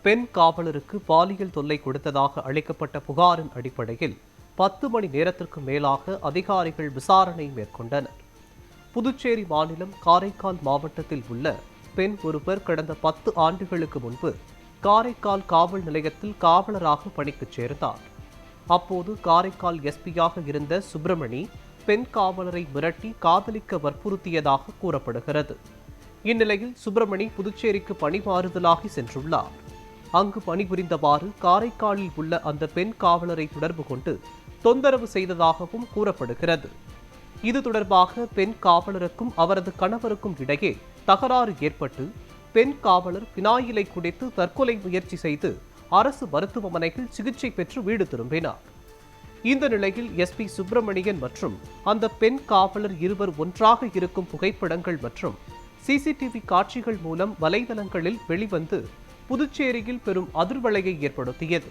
பெண் காவலருக்கு பாலியல் தொல்லை கொடுத்ததாக அளிக்கப்பட்ட புகாரின் அடிப்படையில் 10 மணி நேரத்திற்கு மேலாக அதிகாரிகள் விசாரணை மேற்கொண்டனர். புதுச்சேரி மாநிலம் காரைக்கால் மாவட்டத்தில் உள்ள பெண் ஒருவர் கடந்த 10 ஆண்டுகளுக்கு முன்பு காரைக்கால் காவல் நிலையத்தில் காவலராக பணிக்கு சேர்ந்தார். அப்போது காரைக்கால் எஸ்பியாக இருந்த சுப்பிரமணி பெண் காவலரை மிரட்டி காதலிக்க வற்புறுத்தியதாக கூறப்படுகிறது. இந்நிலையில் சுப்பிரமணி புதுச்சேரிக்கு பணிமாறுதலாகி சென்றுள்ளார். அங்கு பணிபுரிந்தவாறு காரைக்காலில் உள்ள அந்த பெண் காவலரை தொடர்பு கொண்டு தொந்தரவு செய்ததாகவும் கூறப்படுகிறது. இது தொடர்பாக பெண் காவலருக்கும் அவரது கணவருக்கும் இடையே தகராறு ஏற்பட்டு பெண் காவலர் பினாயிலை குடித்து தற்கொலை முயற்சி செய்து அரசு மருத்துவமனையில் சிகிச்சை பெற்று வீடு திரும்பினார். இந்த நிலையில் எஸ்பி சுப்பிரமணியன் மற்றும் அந்த பெண் காவலர் இருவர் ஒன்றாக இருக்கும் புகைப்படங்கள் மற்றும் சிசிடிவி காட்சிகள் மூலம் வலைதளங்களில் வெளிவந்து புதுச்சேரியில் பெரும் அதிர்வலையை ஏற்படுத்தியது.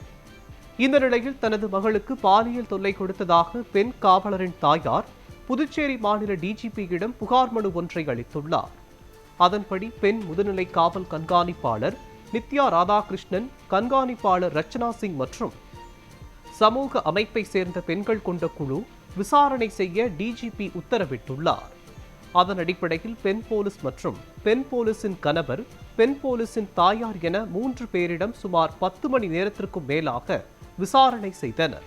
இந்த நிலையில் தனது மகளுக்கு பாலியல் தொல்லை கொடுத்ததாக பெண் காவலரின் தாயார் புதுச்சேரி மாநில டிஜிபியிடம் புகார் மனு ஒன்றை அளித்துள்ளார். அதன்படி பெண் முதுநிலை காவல் கண்காணிப்பாளர் நித்யா ராதாகிருஷ்ணன், கண்காணிப்பாளர் ரச்சனா சிங் மற்றும் சமூக அமைப்பை சேர்ந்த பெண்கள் கொண்ட குழு விசாரணை செய்ய டிஜிபி உத்தரவிட்டுள்ளார். அதன் அடிப்படையில் பெண் போலீஸ் மற்றும் பெண் போலீசின் கணவர், பெண் போலீசின் தாயார் என 3 பேரிடம் சுமார் 10 மணி நேரத்திற்கும் மேலாக விசாரணை செய்தனர்.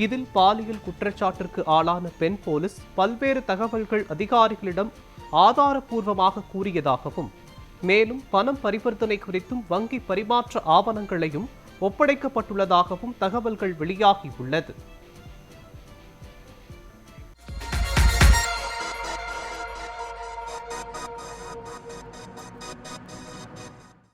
இதில் பாலியல் குற்றச்சாட்டிற்கு ஆளான பெண் போலீஸ் பல்வேறு தகவல்கள் அதிகாரிகளிடம் ஆதாரப்பூர்வமாக கூறியதாகவும், மேலும் பணம் பரிவர்த்தனை குறித்தும் வங்கி பரிமாற்ற ஆவணங்களையும் ஒப்படைக்கப்பட்டுள்ளதாகவும் தகவல்கள் வெளியாகியுள்ளது.